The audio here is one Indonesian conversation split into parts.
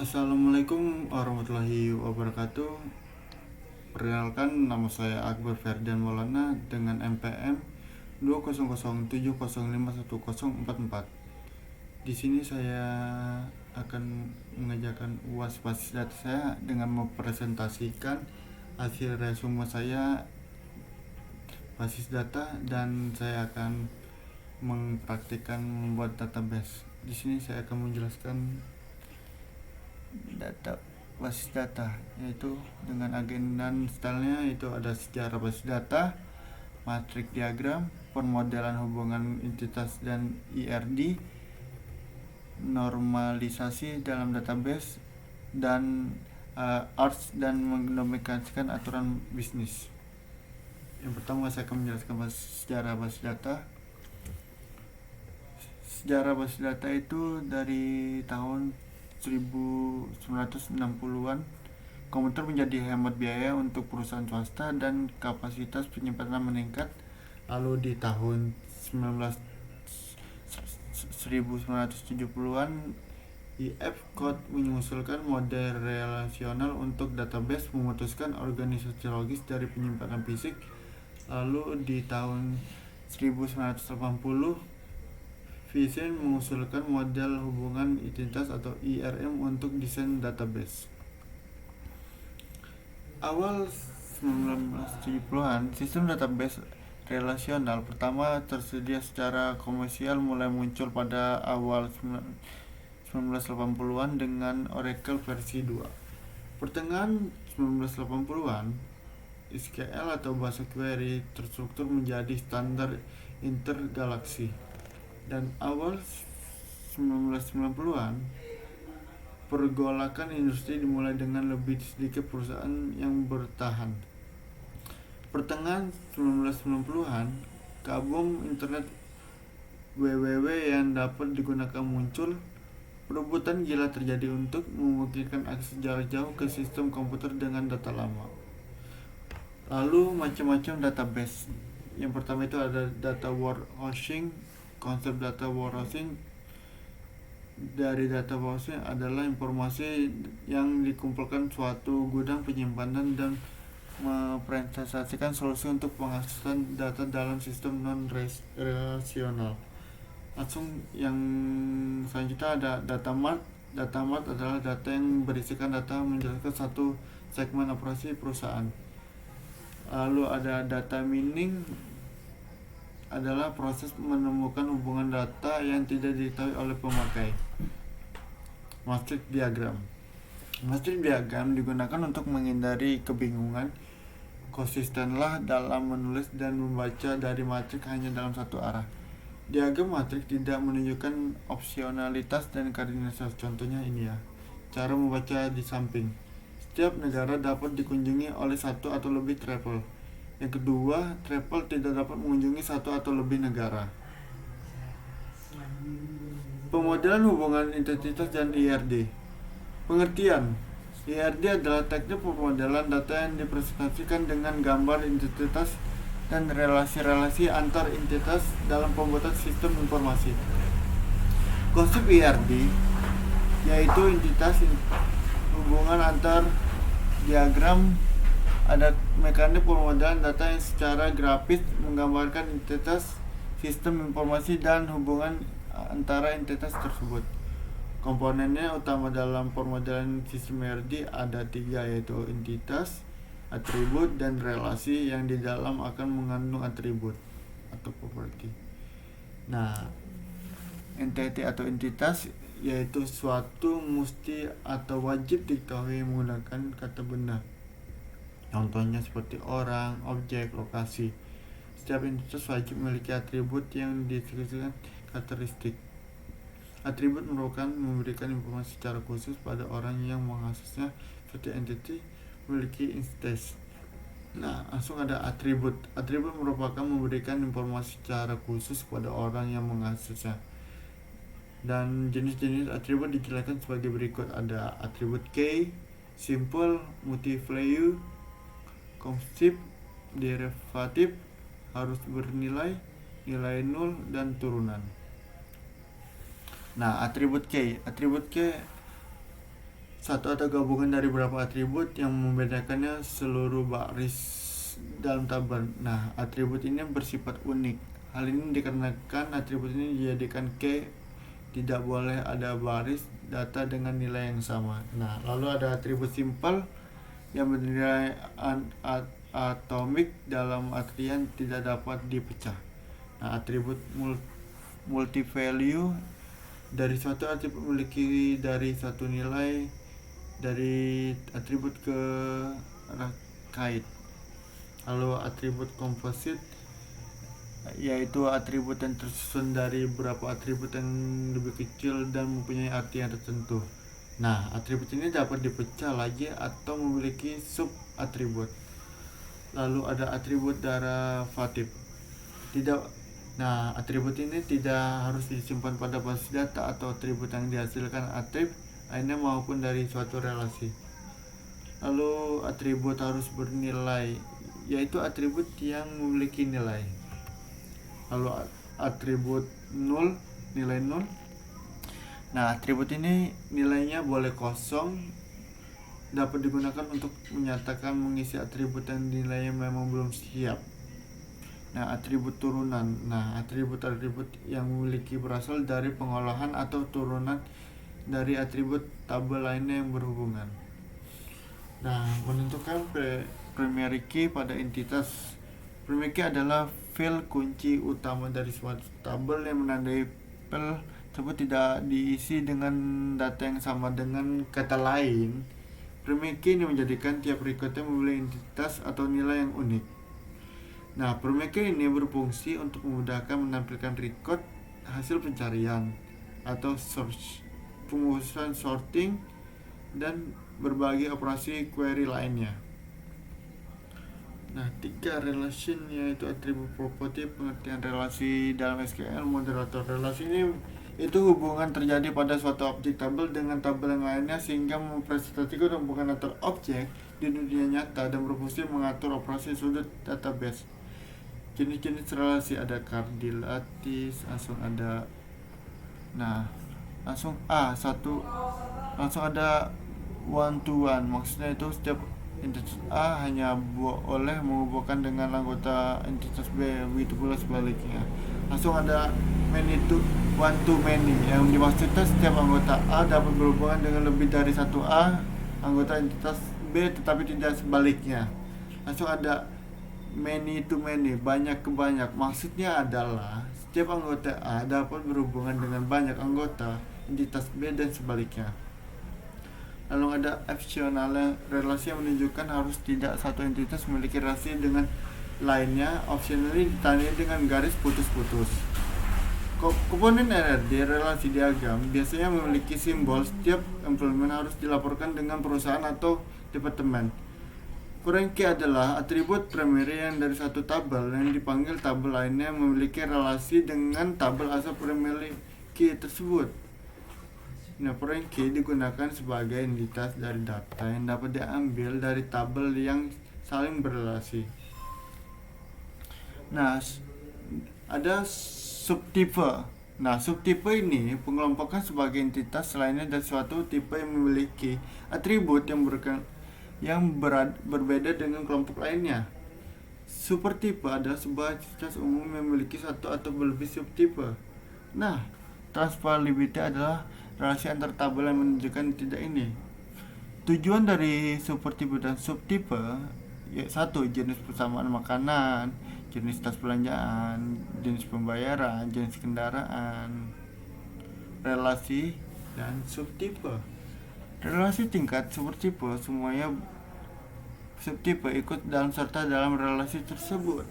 Assalamualaikum warahmatullahi wabarakatuh. Perkenalkan, nama saya Akbar Ferdian Maulana dengan NPM 20070504104. Di sini saya akan mengajarkan UAS basis data saya dengan mempresentasikan hasil resume saya basis data, dan saya akan mempraktikkan membuat database. Di sini saya akan menjelaskan data basis data, yaitu dengan agenda dan stylenya. Itu ada sejarah basis data, matrik diagram, permodelan hubungan entitas dan IRD, normalisasi dalam database, dan arts dan mendokumentasikan aturan bisnis. Yang pertama saya akan menjelaskan sejarah basis data. Sejarah basis data itu dari tahun 1960-an. Komputer menjadi hemat biaya untuk perusahaan swasta dan kapasitas penyimpanan meningkat. Lalu di tahun 1970-an, IF Code mengusulkan model relasional untuk database, memutuskan organisasi logis dari penyimpanan fisik. Lalu di tahun 1980, Vision mengusulkan model hubungan identitas atau IRM untuk desain database. Awal 1970-an, sistem database relasional pertama tersedia secara komersial mulai muncul pada awal 1980-an dengan Oracle versi 2. Pertengahan 1980-an, SQL atau bahasa query terstruktur menjadi standar intergalaksi. Dan awal 1990-an, pergolakan industri dimulai dengan lebih sedikit perusahaan yang bertahan. Pertengahan 1990-an, kabum internet www yang dapat digunakan muncul. Perebutan gila terjadi untuk memungkinkan akses jarak jauh ke sistem komputer dengan data lama. Lalu macam-macam database. Yang pertama itu ada data warehousing. Konsep data warehousing, dari data warehousing adalah informasi yang dikumpulkan suatu gudang penyimpanan dan mempresentasikan solusi untuk pengaksesan data dalam sistem non-relasional. Langsung yang selanjutnya ada data mart. Data mart adalah data yang berisikan data menjelaskan satu segmen operasi perusahaan. Lalu ada data mining, adalah proses menemukan hubungan data yang tidak diketahui oleh pemakai. Matrik diagram. Matrik diagram digunakan untuk menghindari kebingungan. Konsistenlah dalam menulis dan membaca dari matrik hanya dalam satu arah. Diagram matrik tidak menunjukkan opsionalitas dan kardinalitas. Contohnya ini ya. Cara membaca di samping. Setiap negara dapat dikunjungi oleh satu atau lebih travel. Yang kedua, travel tidak dapat mengunjungi satu atau lebih negara. Pemodelan hubungan identitas dan IRD. Pengertian: IRD adalah teknik pemodelan data yang dipresentasikan dengan gambar identitas dan relasi-relasi antar entitas dalam pembuatan sistem informasi. Konsep IRD yaitu identitas hubungan antar diagram. Ada mekanik pemodelan data yang secara grafis menggambarkan entitas, sistem informasi, dan hubungan antara entitas tersebut. Komponennya utama dalam pemodelan sistem IRD ada 3, yaitu entitas, atribut, dan relasi yang di dalam akan mengandung atribut atau properti. Nah, entity atau entitas yaitu suatu mesti atau wajib diketahui menggunakan kata benda. Contohnya seperti orang, objek, lokasi. Setiap entitas wajib memiliki atribut yang disebutkan karakteristik. Atribut merupakan memberikan informasi secara khusus pada orang yang mengaksesnya, seperti entity memiliki instance. Nah, langsung ada atribut. Atribut merupakan memberikan informasi secara khusus kepada orang yang mengaksesnya. Dan jenis-jenis atribut dijelaskan sebagai berikut. Ada atribut key, simple, multi-value, komposite, derivatif, harus bernilai, nilai nol, dan turunan. Nah, atribut key satu atau gabungan dari beberapa atribut yang membedakannya seluruh baris dalam tabel. Nah, atribut ini bersifat unik. Hal ini dikarenakan atribut ini dijadikan key, tidak boleh ada baris data dengan nilai yang sama. Nah, lalu ada atribut simple yang bernilai atomik dalam artian tidak dapat dipecah. Nah, atribut multi-value dari suatu atribut memiliki dari satu nilai dari atribut ke kait. Lalu atribut komposit yaitu atribut yang tersusun dari beberapa atribut yang lebih kecil dan mempunyai arti yang tertentu. Nah, atribut ini dapat dipecah lagi atau memiliki sub atribut. Lalu ada atribut derivatif. Atribut ini tidak harus disimpan pada basis data atau atribut yang dihasilkan atribut lainnya maupun dari suatu relasi. Lalu atribut harus bernilai, yaitu atribut yang memiliki nilai. Lalu atribut nol, nilai nol. Nah, atribut ini nilainya boleh kosong, dapat digunakan untuk menyatakan mengisi atribut yang nilainya memang belum siap. Nah, atribut turunan. Nah, atribut-atribut yang memiliki berasal dari pengolahan atau turunan dari atribut tabel lainnya yang berhubungan. Nah, menentukan primary key pada entitas. Primary key adalah file kunci utama dari suatu tabel yang menandai file tersebut tidak diisi dengan data yang sama. Dengan kata lain, primary key ini menjadikan tiap recordnya memiliki entitas atau nilai yang unik. Nah, primary key ini berfungsi untuk memudahkan menampilkan record hasil pencarian atau search, pengurusan sorting, dan berbagai operasi query lainnya. Nah, 3 relation yaitu atribut property, pengertian relasi dalam SQL, moderator. Relasi ini itu hubungan terjadi pada suatu objek tabel dengan tabel yang lainnya sehingga mempresentasikan hubungan antar objek di dunia nyata dan berfungsi mengatur operasi sudut database. Jenis-jenis relasi ada kardilatis, langsung ada langsung ada one to one, maksudnya itu setiap entitas A hanya boleh menghubungkan dengan anggota entitas B, begitu pula sebaliknya. Langsung ada many to one to many, yang dimaksudkan setiap anggota A dapat berhubungan dengan lebih dari satu A anggota entitas B tetapi tidak sebaliknya. Langsung ada many to many, banyak ke banyak, maksudnya adalah setiap anggota A dapat berhubungan dengan banyak anggota entitas B dan sebaliknya. Lalu ada optional, relasi yang menunjukkan harus tidak satu entitas memiliki relasi dengan lainnya. Optionally ditandai dengan garis putus-putus. Komponen RRD, relasi diagram, biasanya memiliki simbol. Setiap implement harus dilaporkan dengan perusahaan atau departemen. Foreign key adalah atribut primary yang dari satu tabel yang dipanggil tabel lainnya memiliki relasi dengan tabel asal primary key tersebut. Nah, foreign key digunakan sebagai entitas dari data yang dapat diambil dari tabel yang saling berrelasi. Nah, ada subtipe. Nah, subtipe ini pengelompokan sebagai entitas lainnya dari suatu tipe yang memiliki atribut yang berbeda dengan kelompok lainnya. Supertipe adalah sebuah entitas umum yang memiliki satu atau lebih subtipe. Nah, transferability adalah relasi antar tabel yang menunjukkan tidak ini. Tujuan dari supertipe dan subtipe satu, jenis persamaan makanan, jenis tas belanjaan, jenis pembayaran, jenis kendaraan, relasi, dan subtipe. Relasi tingkat supertipe semuanya subtipe ikut dalam serta dalam relasi tersebut.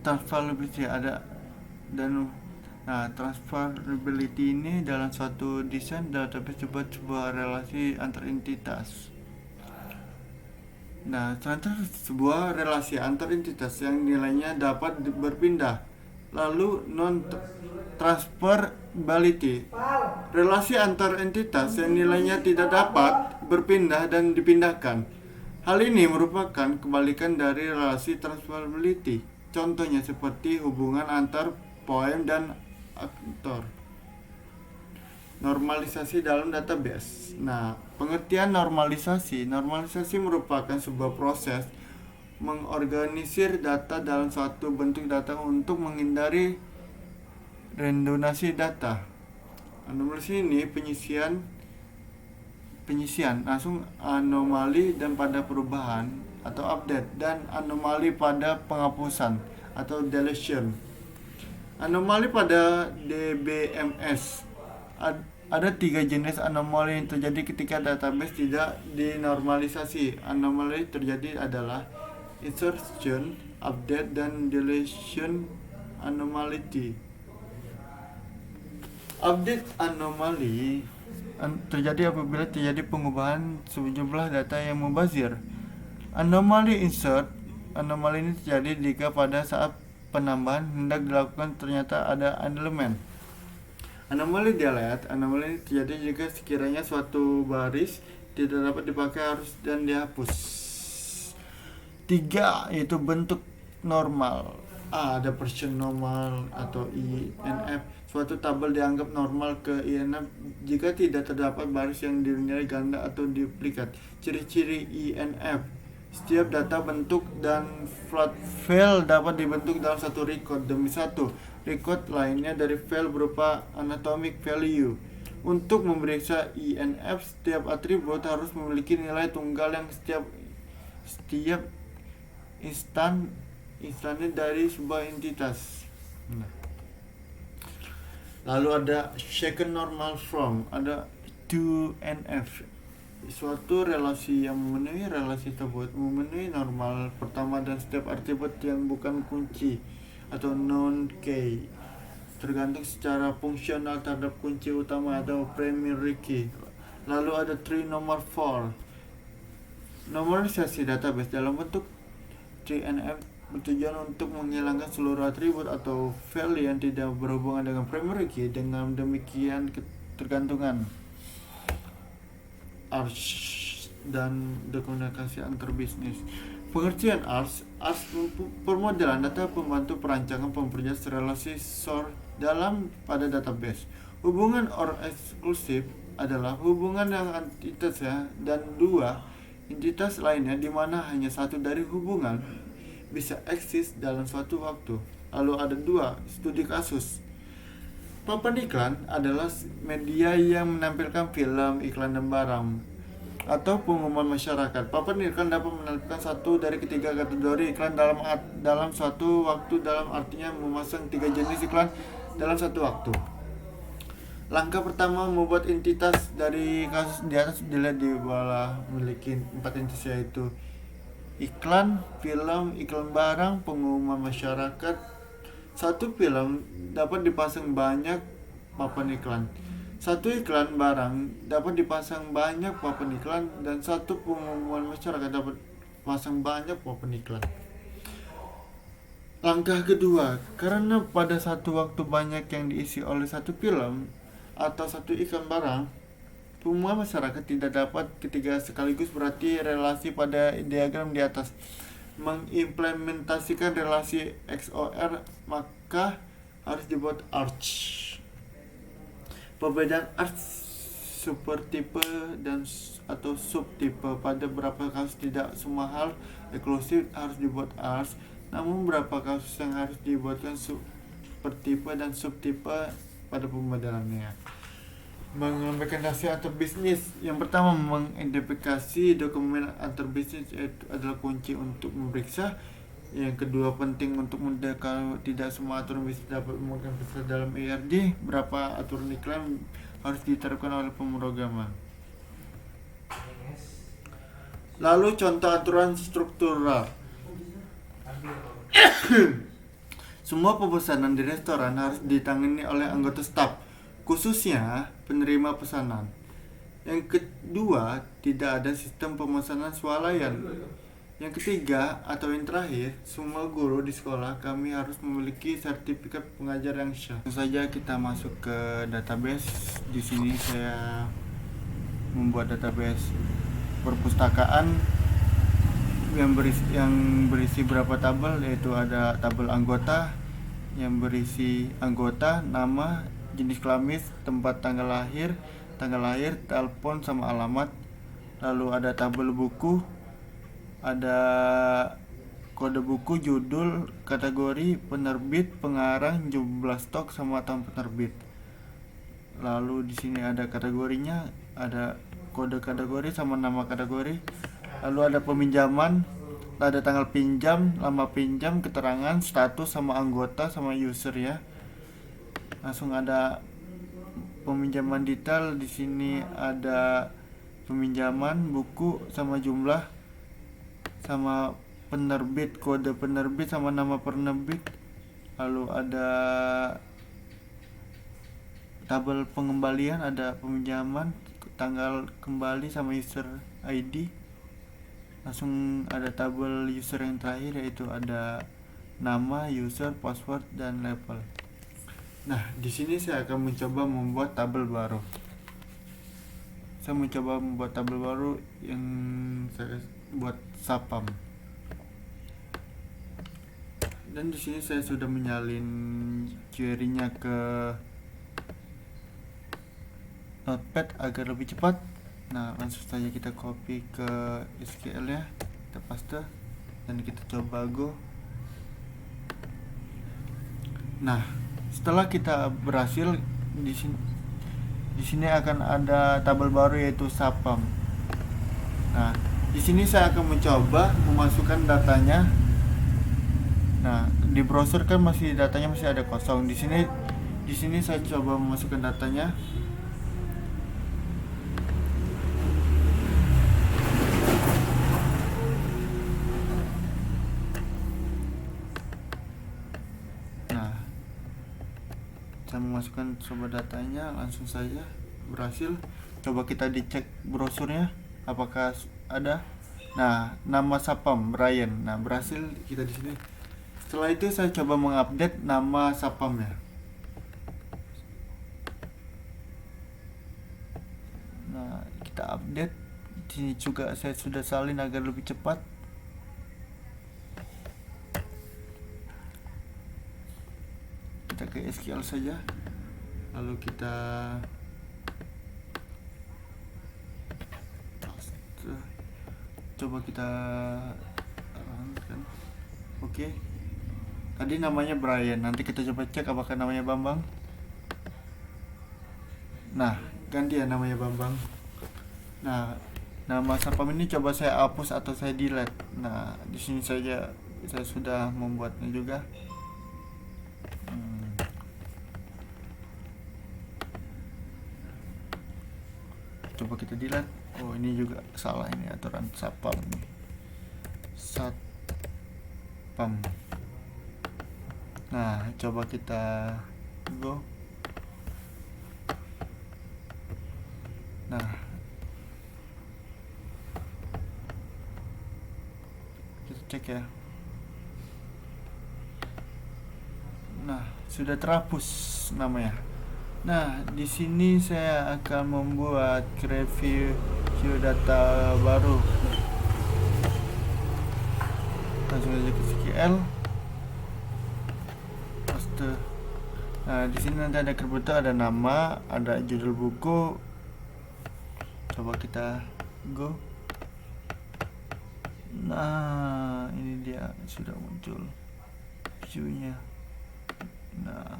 Transferability ada dan transferability ini dalam suatu desain database disebut sebuah relasi antar entitas. Nah, sebuah relasi antar entitas yang nilainya dapat berpindah. Lalu non transferability, relasi antar entitas yang nilainya tidak dapat berpindah dan dipindahkan. Hal ini merupakan kebalikan dari relasi transferability. Contohnya seperti hubungan antar poem dan aktor. Normalisasi dalam database. Nah, pengertian normalisasi merupakan sebuah proses mengorganisir data dalam suatu bentuk data untuk menghindari redundansi data. Normalisasi ini penyisian langsung anomali dan pada perubahan atau update, dan anomali pada penghapusan atau deletion. Anomali pada DBMS. Ada 3 jenis anomali yang terjadi ketika database tidak dinormalisasi. Anomali terjadi adalah insertion, update, dan deletion anomaly. Update anomali terjadi apabila terjadi pengubahan sejumlah data yang mubazir. Anomali insert, anomali ini terjadi jika pada saat penambahan hendak dilakukan ternyata ada elemen. Anomali delete, anomali ini terjadi jika sekiranya suatu baris tidak dapat dipakai harus dan dihapus. 3 yaitu bentuk normal. Ada version normal atau INF. Suatu tabel dianggap normal ke INF jika tidak terdapat baris yang dinilai ganda atau duplikat. Ciri-ciri INF: setiap data bentuk dan flat file dapat dibentuk dalam satu record demi satu record lainnya dari file berupa anatomic value. Untuk memeriksa INF, setiap atribut harus memiliki nilai tunggal yang setiap instannya dari sebuah entitas. Lalu ada second normal form, ada 2NF. Suatu relasi yang memenuhi relasi tersebut memenuhi normal pertama dan setiap atribut yang bukan kunci atau non-key tergantung secara fungsional terhadap kunci utama atau primary key. Lalu ada 3 normal form. Normalisasi database dalam bentuk 3NF bertujuan untuk menghilangkan seluruh atribut atau file yang tidak berhubungan dengan primary key. Dengan demikian ketergantungan ARS dan dokumentasi antar bisnis. Pengertian ARS permodelan data pembantu perancangan pemrosesan relasi sort dalam pada database. Hubungan or eksklusif adalah hubungan yang entitas dan 2 entitas lainnya di mana hanya satu dari hubungan bisa eksis dalam suatu waktu. Lalu ada 2 studi kasus. Papan iklan adalah media yang menampilkan film, iklan, dan barang atau pengumuman masyarakat. Papan iklan dapat menampilkan satu dari ketiga kategori iklan dalam suatu waktu, dalam artinya memasang 3 jenis iklan dalam satu waktu. Langkah pertama membuat entitas dari kasus di atas dilihat di bawah memiliki 4 entitas, yaitu iklan, film, iklan barang, pengumuman masyarakat. Satu film dapat dipasang banyak papan iklan. Satu iklan barang dapat dipasang banyak papan iklan, dan satu pengumuman masyarakat dapat pasang banyak papan iklan. Langkah kedua, karena pada satu waktu banyak yang diisi oleh satu film atau satu iklan barang, pengumuman masyarakat tidak dapat ketiga sekaligus, berarti relasi pada diagram di atas mengimplementasikan relasi XOR, maka harus dibuat arch. Perbedaan arch supertipe dan atau subtipe. Pada beberapa kasus tidak semua hal eksklusif harus dibuat arch, namun beberapa kasus yang harus dibuatkan supertipe dan subtipe pada pembedaannya. Mengembangkan data antar bisnis. Yang pertama, mengidentifikasi dokumen antar bisnis adalah kunci untuk memeriksa. Yang kedua, penting untuk kalau tidak semua aturan bisnis dapat memegang pesan dalam ERD, berapa aturan iklan harus diterapkan oleh pemrograman. Lalu contoh aturan struktural. Semua pemesanan di restoran harus ditangani oleh anggota staf, khususnya penerima pesanan. Yang kedua, tidak ada sistem pemesanan swalayan. Yang ketiga atau yang terakhir, semua guru di sekolah kami harus memiliki sertifikat pengajar yang syah. Langsung saja kita masuk ke database. Di sini saya membuat database perpustakaan yang berisi berapa tabel, yaitu ada tabel anggota, yang berisi anggota, nama, jenis kelamin, tempat tanggal lahir, telepon sama alamat. Lalu ada tabel buku, ada kode buku, judul, kategori, penerbit, pengarang, jumlah stok sama tahun penerbit. Lalu di sini ada kategorinya, ada kode kategori sama nama kategori. Lalu ada peminjaman, ada tanggal pinjam, lama pinjam, keterangan, status sama anggota sama user ya. Langsung ada peminjaman detail. Di sini ada peminjaman, buku sama jumlah, sama penerbit, kode penerbit sama nama penerbit. Lalu ada tabel pengembalian, ada peminjaman, tanggal kembali sama user ID. Langsung ada tabel user yang terakhir, yaitu ada nama, user, password, dan label. Nah, di sini saya akan mencoba membuat tabel baru. Saya mencoba membuat tabel baru yang saya buat Sapam. Dan di sini saya sudah menyalin query-nya ke Notepad agar lebih cepat. Nah, langsung saja kita copy ke SQL ya, kita paste dan kita coba go. Nah, setelah kita berhasil, di sini akan ada tabel baru yaitu Sapam. Nah, di sini saya akan mencoba memasukkan datanya. Nah, di browser kan datanya masih ada kosong. Di sini saya coba memasukkan datanya. Saya memasukkan coba datanya, langsung saja berhasil. Coba kita dicek browsernya apakah ada. Nah, nama Sapam Brian. Nah, berhasil kita di sini. Setelah itu saya coba mengupdate nama Sapamnya. Nah, kita update. Di sini juga saya sudah salin agar lebih cepat. Kita ke SQL saja, lalu kita coba kita kan. Oke. Tadi namanya Brian, nanti kita coba cek apakah namanya Bambang. Nah, ganti ya namanya Bambang. Nah, nama Sapam ini coba saya hapus atau saya delete. Nah, di sini saja saya sudah membuatnya juga. Coba kita delete. Oh, ini juga salah, ini aturan Sapam nih. Sapam. Nah, coba kita go. Nah, kita cek ya. Nah, sudah terhapus namanya. Nah, di sini saya akan membuat review data baru. Langsung aja ke SQL. Paste. Nah, di sini nanti ada kebetulan ada nama, ada judul buku. Coba kita go. Nah, ini dia sudah muncul view-nya. Nah,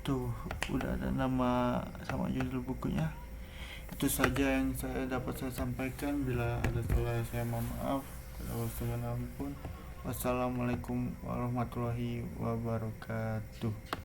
tuh udah ada nama sama judul bukunya. Itu saja yang saya dapat saya sampaikan. Bila ada salah saya mohon maaf. Wassalamualaikum warahmatullahi wabarakatuh.